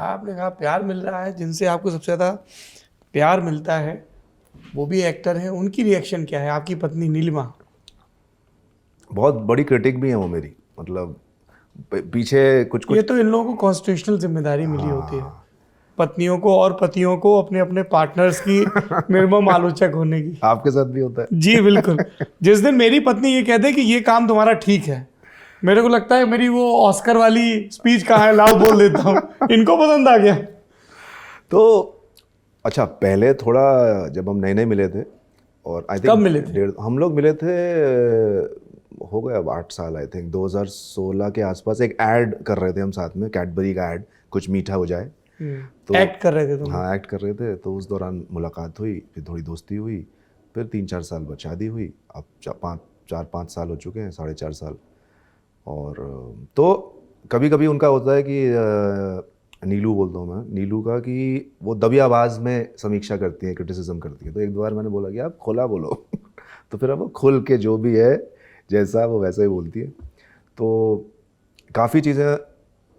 आपने कहा प्यार मिल रहा है, जिनसे आपको सबसे ज़्यादा प्यार मिलता है वो भी एक्टर हैं, उनकी रिएक्शन क्या है? आपकी पत्नी नीलिमा। बहुत बड़ी क्रिटिक भी है वो मेरी, मतलब पीछे कुछ ये कुछ। तो इन लोगों को कॉन्स्टिट्यूशनल जिम्मेदारी मिली होती है, हाँ। पत्नियों को और पतियों को अपने अपने पार्टनर्स की निर्मम आलोचक होने की। आपके साथ भी होता जी बिल्कुल। है। जिस दिन मेरी पत्नी ये कहते कि ये काम तुम्हारा ठीक है, मेरे को लगता है मेरी वो ऑस्कर वाली स्पीच कहाँ है, लाओ बोल देता हूँ। इनको पसंद आ गया। तो अच्छा, पहले थोड़ा जब हम नए नए मिले थे, और आई कब थिंक मिले थे? हम लोग मिले थे, हो गया अब 8 साल, आई थिंक 2016 के आसपास। एक ऐड कर रहे थे हम साथ में, कैडबरी का ऐड, कुछ मीठा हो जाए। तो एक्ट कर रहे थे तुम? हाँ, एक्ट कर रहे थे। तो उस दौरान मुलाकात हुई, फिर थोड़ी दोस्ती हुई, फिर 3-4 साल बाद शादी हुई। अब 4-5 साल हो चुके हैं, 4.5 साल। और तो कभी कभी उनका होता है कि नीलू बोलता हूँ मैं, नीलू का, कि वो दबी आवाज़ में समीक्षा करती है, क्रिटिसिज्म करती है। तो एक दो बार मैंने बोला कि आप खुला बोलो। तो फिर अब वो खुल के जो भी है, जैसा वो वैसा ही बोलती है। तो काफ़ी चीज़ें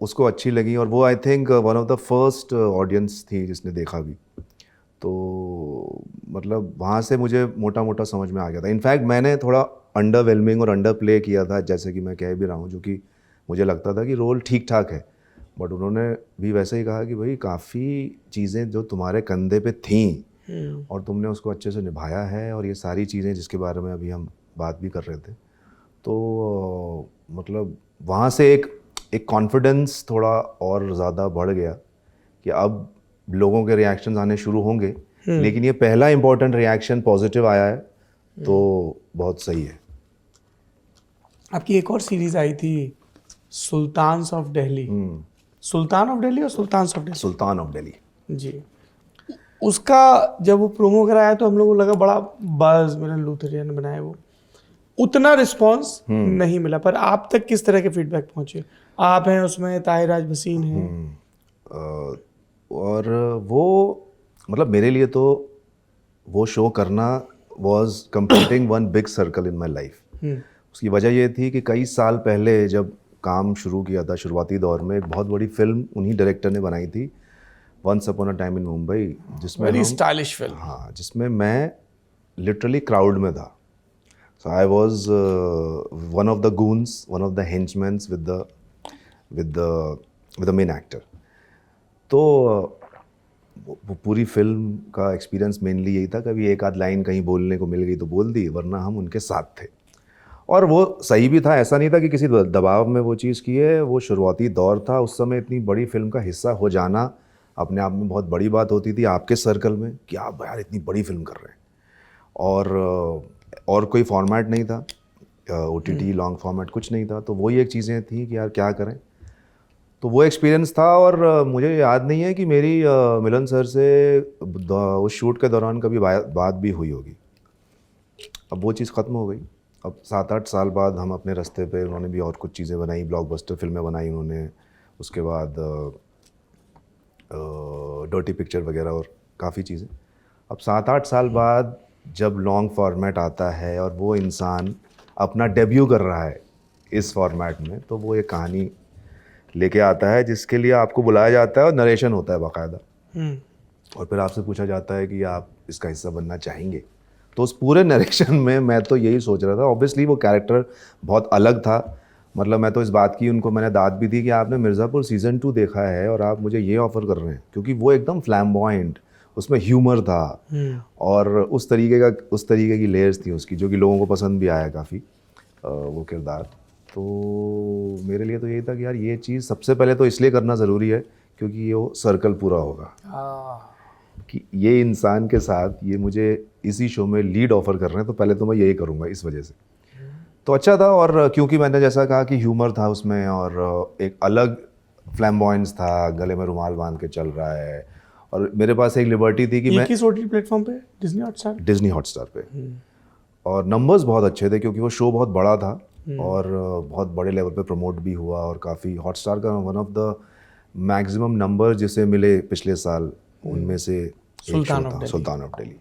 उसको अच्छी लगी, और वो I think one of the first audience थी जिसने देखा भी। तो मतलब वहाँ से मुझे मोटा मोटा समझ में आ गया था। इनफैक्ट मैंने थोड़ा अंडरवेलमिंग और अंडर प्ले किया था, जैसे कि मैं कह भी रहा हूँ, जो कि मुझे लगता था कि रोल ठीक ठाक है। बट उन्होंने भी वैसे ही कहा कि भाई काफ़ी चीज़ें जो तुम्हारे कंधे पे थीं और तुमने उसको अच्छे से निभाया है, और ये सारी चीज़ें जिसके बारे में अभी हम बात भी कर रहे थे। तो मतलब वहाँ से एक एक कॉन्फिडेंस थोड़ा और ज़्यादा बढ़ गया कि अब लोगों के रिएक्शंस आने शुरू होंगे। लेकिन ये पहला इंपॉर्टेंट रिएक्शन पॉजिटिव आया है, तो बहुत सही है। आपकी एक और सीरीज आई थी, sultans of Delhi. Sultan of Delhi और sultans of Delhi? Sultan of Delhi. जी। उसका जब वो प्रोमो कराया तो हम लोगों को लगा बड़ा बज़, मिलन लूथरिया ने बनाया, वो उतना रिस्पांस नहीं मिला। पर आप तक किस तरह के फीडबैक पहुंचे? आप हैं उसमें, ताहिराज भसीन हैं। और वो मतलब मेरे लिए तो वो शो करना was completing one big circle in my life. उसकी वजह ये थी कि कई साल पहले जब काम शुरू किया था, शुरुआती दौर में, एक बहुत बड़ी फिल्म उन्हीं डायरेक्टर ने बनाई थी, once upon a time in Mumbai, जिसमें वेरी हम, स्टाइलिश फिल्म। हाँ, जिसमें मैं लिटरली क्राउड में था। So I was one of the goons, one of the henchmans with the main actor. तो वो पूरी फिल्म का एक्सपीरियंस मेनली यही था, कभी एक आध लाइन कहीं बोलने को मिल गई तो बोल दी, वरना हम उनके साथ थे। और वो सही भी था, ऐसा नहीं था कि किसी दबाव में वो चीज़ की है। वो शुरुआती दौर था, उस समय इतनी बड़ी फिल्म का हिस्सा हो जाना अपने आप में बहुत बड़ी बात होती थी आपके सर्कल में, कि आप यार इतनी बड़ी फिल्म कर रहे हैं। और कोई फॉर्मेट नहीं था, OTT लॉन्ग फॉर्मेट कुछ नहीं था। तो वही एक चीज़ें थी कि यार क्या करें। तो वो एक्सपीरियंस था। और मुझे याद नहीं है कि मेरी मिलन सर से उस शूट के दौरान कभी बात भी हुई होगी। अब वो चीज़ ख़त्म हो गई। अब 7-8 साल बाद हम अपने रास्ते पे, उन्होंने भी और कुछ चीज़ें बनाई, ब्लॉकबस्टर फिल्में बनाई उन्होंने, उसके बाद डर्टी पिक्चर वगैरह और काफ़ी चीज़ें। अब 7-8 साल बाद जब लॉन्ग फॉर्मेट आता है और वो इंसान अपना डेब्यू कर रहा है इस फॉर्मेट में, तो वो एक कहानी लेके आता है जिसके लिए आपको बुलाया जाता है और नरेशन होता है बाकायदा, और फिर आपसे पूछा जाता है कि आप इसका हिस्सा बनना चाहेंगे। तो उस पूरे नरेशन में मैं तो यही सोच रहा था, ऑब्वियसली वो कैरेक्टर बहुत अलग था। मतलब मैं तो इस बात की उनको मैंने दाद भी दी कि आपने मिर्ज़ापुर सीज़न 2 देखा है और आप मुझे ये ऑफ़र कर रहे हैं, क्योंकि वो एकदम फ्लैम्बॉयंट, उसमें ह्यूमर था और उस तरीके की लेयर्स थी उसकी, जो कि लोगों को पसंद भी आया काफ़ी वो किरदार। तो मेरे लिए तो यही था कि यार ये चीज़ सबसे पहले तो इसलिए करना ज़रूरी है क्योंकि ये वो सर्कल पूरा होगा, कि ये इंसान के साथ ये मुझे इसी शो में लीड ऑफर कर रहे हैं, तो पहले तो मैं यही करूँगा इस वजह से। तो अच्छा था। और क्योंकि मैंने जैसा कहा कि ह्यूमर था उसमें और एक अलग फ्लैम्बॉयंस था, गले में रुमाल बांध के चल रहा है, और मेरे पास एक लिबर्टी थी कि मैं किस OTT प्लेटफॉर्म पे? डिज्नी हॉटस्टार पे। और नंबर्स बहुत अच्छे थे क्योंकि वो शो बहुत बड़ा था और बहुत बड़े लेवल पे प्रमोट भी हुआ, और काफ़ी हॉटस्टार का one of the maximum number जिसे मिले पिछले साल, उनमें से एक शो था सुल्तान ऑफ दिल्ली।